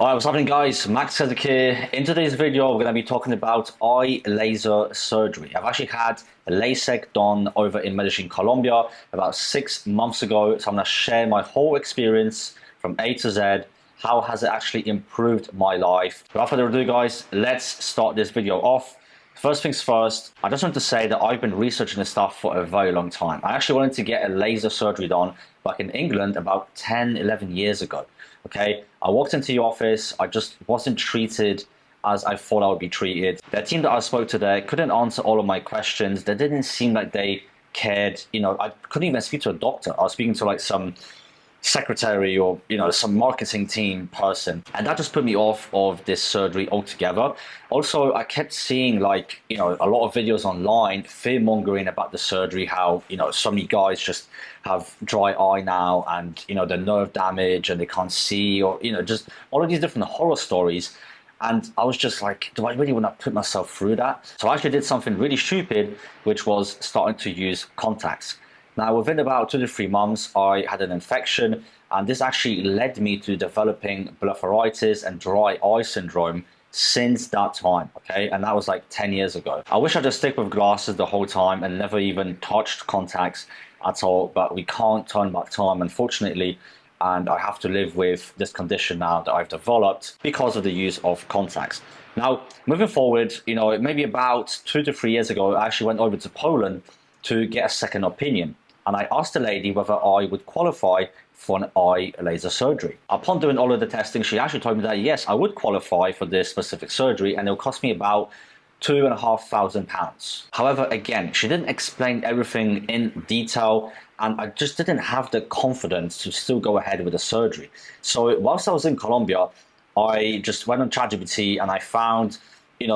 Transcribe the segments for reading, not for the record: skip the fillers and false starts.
Alright, what's happening guys? Max here. In today's video, we're going to be talking about eye laser surgery. I've actually had a LASIK done over in Medellin, Colombia about 6 months ago. So I'm going to share my whole experience from A to Z. How has it actually improved my life? Without further ado guys, let's start this video off. First things first, I just want to say that I've been researching this stuff for a very long time. I actually wanted to get a laser surgery done back in England about 10, 11 years ago. Okay, I walked into the office, I just wasn't treated as I thought I would be treated. The team that I spoke to there couldn't answer all of my questions. They didn't seem like they cared. You know, I couldn't even speak to a doctor. I was speaking to like some secretary or some marketing team person, and that just put me off of this surgery altogether. Also, I kept seeing like a lot of videos online fear mongering about the surgery, how so many guys just have dry eye now, and the nerve damage and they can't see, or just all of these different horror stories. And I was just like, do I really want to put myself through that? So I actually did something really stupid, which was starting to use contacts. Now, within about 2 to 3 months, I had an infection, and this actually led me to developing blepharitis and dry eye syndrome since that time, okay? And that was like 10 years ago. I wish I just stick with glasses the whole time and never even touched contacts at all, but we can't turn back time, unfortunately, and I have to live with this condition now that I've developed because of the use of contacts. Now, moving forward, maybe about 2 to 3 years ago, I actually went over to Poland to get a second opinion. And I asked the lady whether I would qualify for an eye laser surgery. Upon doing all of the testing, she actually told me that yes, I would qualify for this specific surgery, and it'll cost me about £2,500. However, again, she didn't explain everything in detail, and I just didn't have the confidence to still go ahead with the surgery. So whilst I was in Colombia, I just went on ChatGPT and I found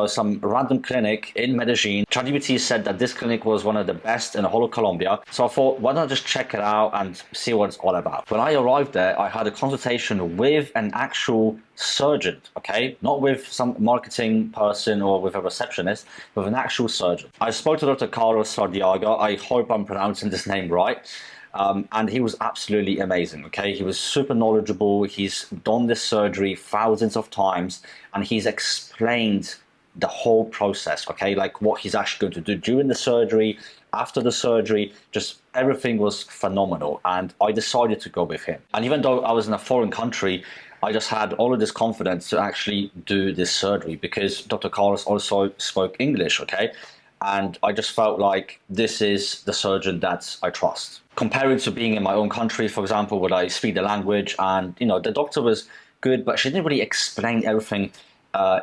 some random clinic in Medellin. ChatGPT said that this clinic was one of the best in the whole of Colombia. So I thought, why don't I just check it out and see what it's all about? When I arrived there, I had a consultation with an actual surgeon, okay? Not with some marketing person or with a receptionist, with an actual surgeon. I spoke to Dr. Carlos Sardiaga. I hope I'm pronouncing this name right. And he was absolutely amazing, okay? He was super knowledgeable. He's done this surgery thousands of times, and he's explained the whole process, okay? Like what he's actually going to do during the surgery, after the surgery, just everything was phenomenal. And I decided to go with him. And even though I was in a foreign country, I just had all of this confidence to actually do this surgery because Dr. Carlos also spoke English, okay? And I just felt like this is the surgeon that I trust. Comparing to being in my own country, for example, where I speak the language, and the doctor was good, but she didn't really explain everything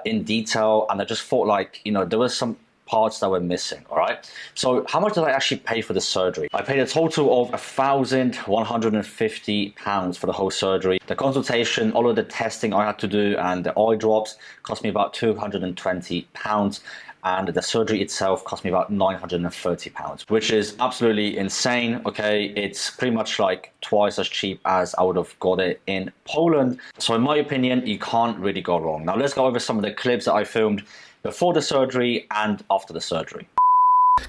in detail, and I just thought like there were some parts that were missing. All right, so how much did I actually pay for the surgery? I paid a total of £1,150 for the whole surgery. The consultation, all of the testing I had to do, and the eye drops cost me about £220, and the surgery itself cost me about £930, which is absolutely insane. Okay, it's pretty much like twice as cheap as I would have got it in Poland. So in my opinion, you can't really go wrong. Now let's go over some of the clips that I filmed before the surgery and after the surgery.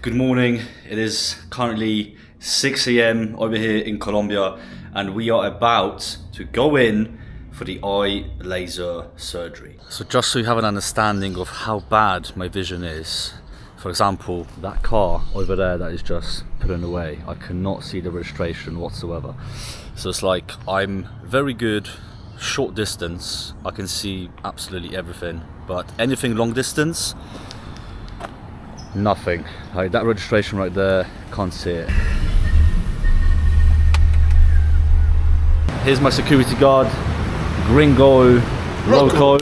Good morning. It is currently 6 AM over here in Colombia, and we are about to go in for the eye laser surgery. So just so you have an understanding of how bad my vision is, for example, that car over there that is just pulling away, I cannot see the registration whatsoever. So it's like I'm very good short distance, I can see absolutely everything, but anything long distance, nothing. Like that registration right there, can't see it. Here's my security guard, Gringo Rocco.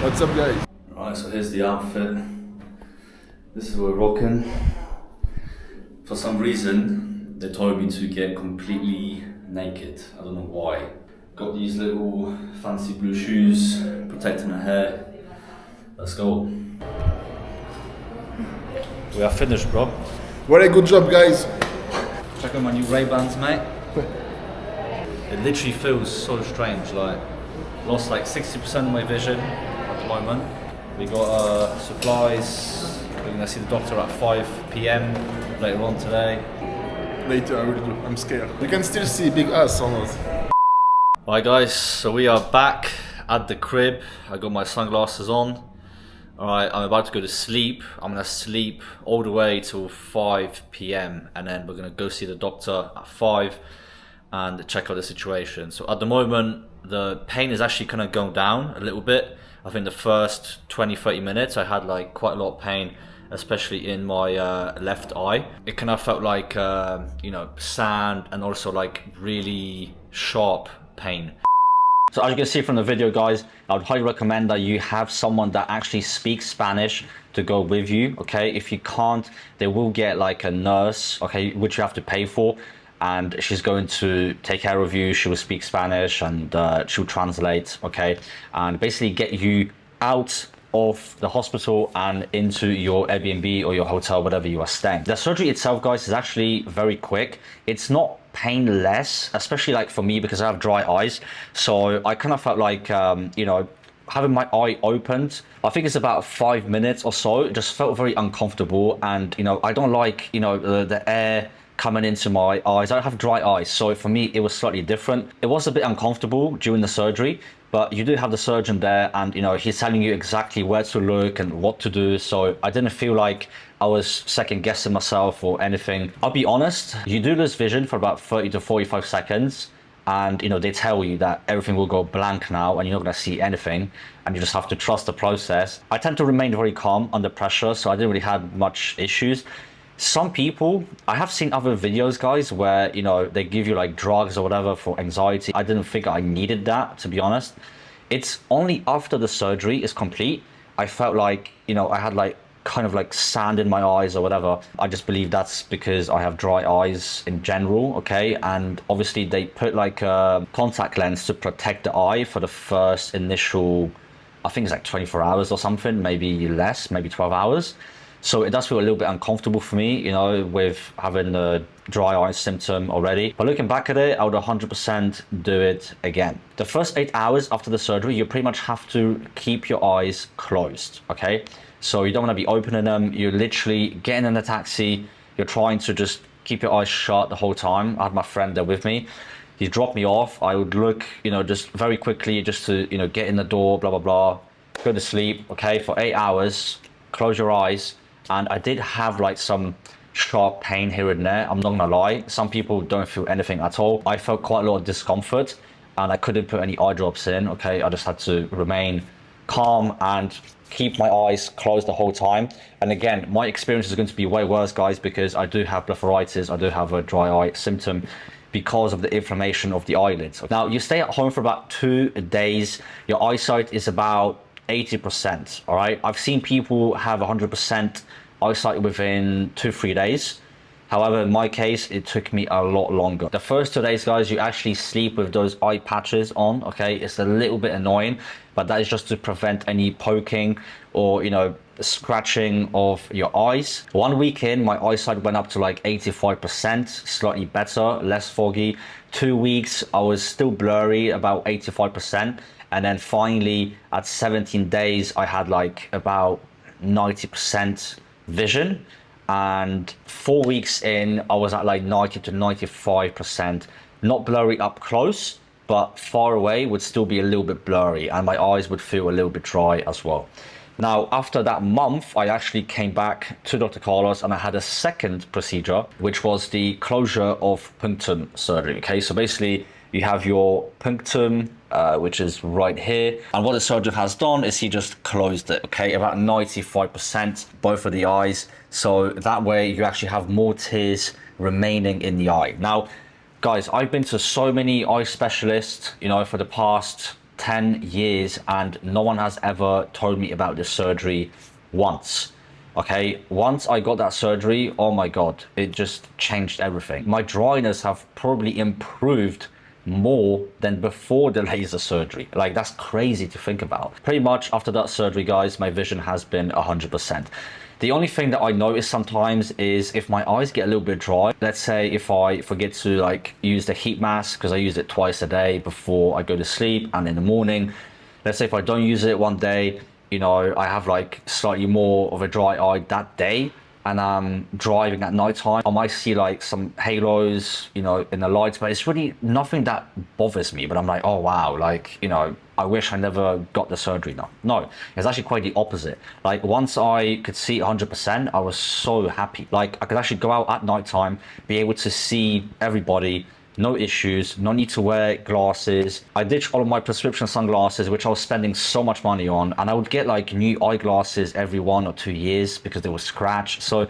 What's up, guys? Alright, so here's the outfit. This is what we're rocking. For some reason, they told me to get completely naked. I don't know why. Got these little fancy blue shoes, protecting the hair. Let's go. We are finished, bro. Very good job, guys. Check out my new Ray-Bans, mate. It literally feels so strange, like lost like 60% of my vision at the moment. We got supplies. We're gonna see the doctor at 5 PM later on today. Later I will do. I'm scared. You can still see big ass on us. Alright guys, so we are back at the crib. I got my sunglasses on. Alright, I'm about to go to sleep. I'm gonna sleep all the way till 5 p.m. and then we're gonna go see the doctor at 5 and check out the situation. So at the moment, the pain is actually kind of going down a little bit. I think the first 20-30 minutes I had like quite a lot of pain, especially in my left eye. It kind of felt like you know, sand and also like really sharp pain. So as you can see from the video, guys, I would highly recommend that you have someone that actually speaks Spanish to go with you, okay? If you can't, they will get like a nurse, okay, which you have to pay for, and she's going to take care of you. She will speak Spanish and she'll translate, okay? And basically get you out of the hospital and into your Airbnb or your hotel, whatever you are staying. The surgery itself, guys, is actually very quick. It's not painless, especially like for me because I have dry eyes. So I kind of felt like, you know, having my eye opened, I think it's about 5 minutes or so. It just felt very uncomfortable. And, you know, I don't like, you know, the air coming into my eyes. I have dry eyes. So for me, it was slightly different. It was a bit uncomfortable during the surgery, but you do have the surgeon there and, you know, he's telling you exactly where to look and what to do. So I didn't feel like I was second guessing myself or anything. I'll be honest, you do lose vision for about 30 to 45 seconds. And, you know, they tell you that everything will go blank now and you're not going to see anything. And you just have to trust the process. I tend to remain very calm under pressure, so I didn't really have much issues. Some people, I have seen other videos, guys, where, you know, they give you like drugs or whatever for anxiety. I didn't think I needed that, to be honest. It's only after the surgery is complete, I felt like, you know, I had like kind of like sand in my eyes or whatever. I just believe that's because I have dry eyes in general, okay? And obviously they put like a contact lens to protect the eye for the first initial, I think it's like 24 hours or something, maybe less, maybe 12 hours. So it does feel a little bit uncomfortable for me, you know, with having the dry eye symptom already. But looking back at it, I would 100% do it again. The first 8 hours after the surgery, you pretty much have to keep your eyes closed, okay? So you don't want to be opening them. You're literally getting in a taxi. You're trying to just keep your eyes shut the whole time. I had my friend there with me. He dropped me off. I would look, you know, just very quickly just to, you know, get in the door, blah, blah, blah. Go to sleep, okay, for 8 hours. Close your eyes. And I did have like some sharp pain here and there. I'm not gonna lie. Some people don't feel anything at all. I felt quite a lot of discomfort and I couldn't put any eye drops in, okay? I just had to remain calm and keep my eyes closed the whole time. And again, my experience is going to be way worse, guys, because I do have blepharitis. I do have a dry eye symptom because of the inflammation of the eyelids. Now, you stay at home for about 2 days. Your eyesight is about 80%, all right? I've seen people have 100% eyesight within 2-3 days. However, in my case, it took me a lot longer. The first 2 days, guys, you actually sleep with those eye patches on, okay? It's a little bit annoying, but that is just to prevent any poking or, you know, scratching of your eyes. 1 week in, my eyesight went up to like 85%, slightly better, less foggy. 2 weeks, I was still blurry, about 85%. And then finally, at 17 days, I had like about 90% vision. And 4 weeks in, I was at like 90 to 95%. Not blurry up close, but far away would still be a little bit blurry. And my eyes would feel a little bit dry as well. Now, after that month, I actually came back to Dr. Carlos and I had a second procedure, which was the closure of punctum surgery, okay? So basically, you have your punctum, which is right here. And what the surgeon has done is he just closed it, okay? About 95%, both of the eyes. So that way you actually have more tears remaining in the eye. Now, guys, I've been to so many eye specialists, you know, for the past 10 years, and no one has ever told me about this surgery once. Okay, once I got that surgery, oh my God, it just changed everything. My dryness have probably improved more than before the laser surgery. Like, that's crazy to think about. Pretty much after that surgery, guys, my vision has been 100%. The only thing that I notice sometimes is if my eyes get a little bit dry, let's say if I forget to like use the heat mask, because I use it twice a day before I go to sleep and in the morning. Let's say if I don't use it one day, you know, I have like slightly more of a dry eye that day, and I'm driving at nighttime, I might see like some halos, you know, in the lights, but it's really nothing that bothers me. But I'm like, oh wow, like, you know, I wish I never got the surgery done. No, it's actually quite the opposite. Like once I could see 100%, I was so happy. Like I could actually go out at night time, be able to see everybody, no issues, no need to wear glasses. I ditched all of my prescription sunglasses, which I was spending so much money on, and I would get like new eyeglasses every 1 or 2 years because they were scratched. So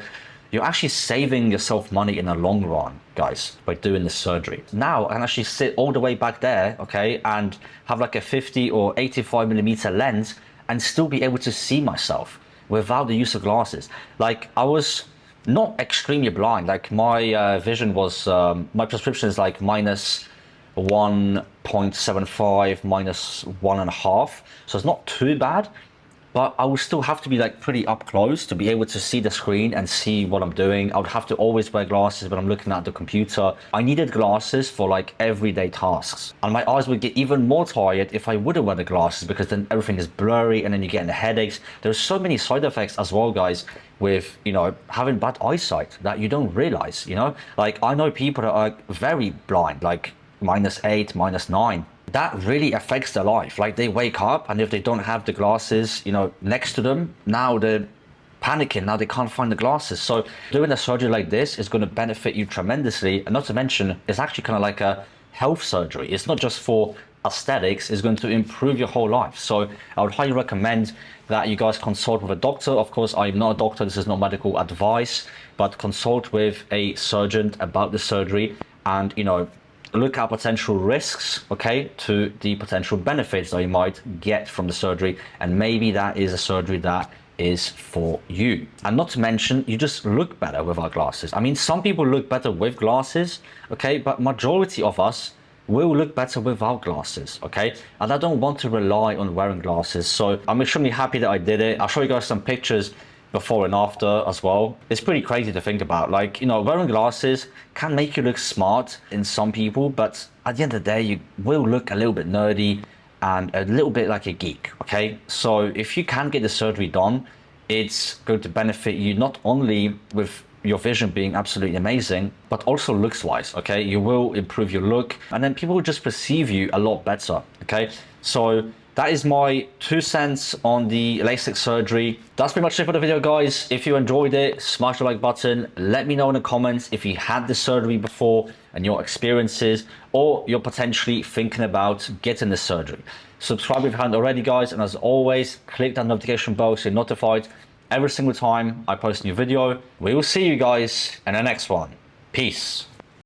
you're actually saving yourself money in the long run, guys, by doing the surgery. Now I can actually sit all the way back there, okay, and have like a 50 or 85mm lens and still be able to see myself without the use of glasses. Like I was not extremely blind. Like my vision was, my prescription is like minus 1.75, minus 1.5. So it's not too bad. But I would still have to be like pretty up close to be able to see the screen and see what I'm doing. I would have to always wear glasses when I'm looking at the computer. I needed glasses for like everyday tasks. And my eyes would get even more tired if I wouldn't wear the glasses, because then everything is blurry and then you get the headaches. There's so many side effects as well, guys, with, you know, having bad eyesight that you don't realize, you know? Like I know people that are very blind, like -8, -9. That really affects their life. Like they wake up and if they don't have the glasses, you know, next to them, now they're panicking. Now they can't find the glasses. So doing a surgery like this is going to benefit you tremendously. And not to mention, it's actually kind of like a health surgery. It's not just for aesthetics. It's going to improve your whole life. So I would highly recommend that you guys consult with a doctor. Of course, I'm not a doctor. This is not medical advice, but consult with a surgeon about the surgery and, you know, look at potential risks, okay, to the potential benefits that you might get from the surgery, and maybe that is a surgery that is for you. And not to mention, you just look better without glasses. I mean, some people look better with glasses, okay, but majority of us will look better without glasses, okay? And I don't want to rely on wearing glasses, so I'm extremely happy that I did it. I'll show you guys some pictures before and after as well. It's pretty crazy to think about. Like, you know, wearing glasses can make you look smart in some people, but at the end of the day, you will look a little bit nerdy and a little bit like a geek, okay? So if you can get the surgery done, it's going to benefit you not only with your vision being absolutely amazing, but also looks wise, okay? You will improve your look and then people will just perceive you a lot better, okay? So that is my 2 cents on the LASIK surgery. That's pretty much it for the video, guys. If you enjoyed it, smash the like button. Let me know in the comments if you had the surgery before and your experiences, or you're potentially thinking about getting the surgery. Subscribe if you haven't already, guys. And as always, click that notification bell so you're notified every single time I post a new video. We will see you guys in the next one. Peace.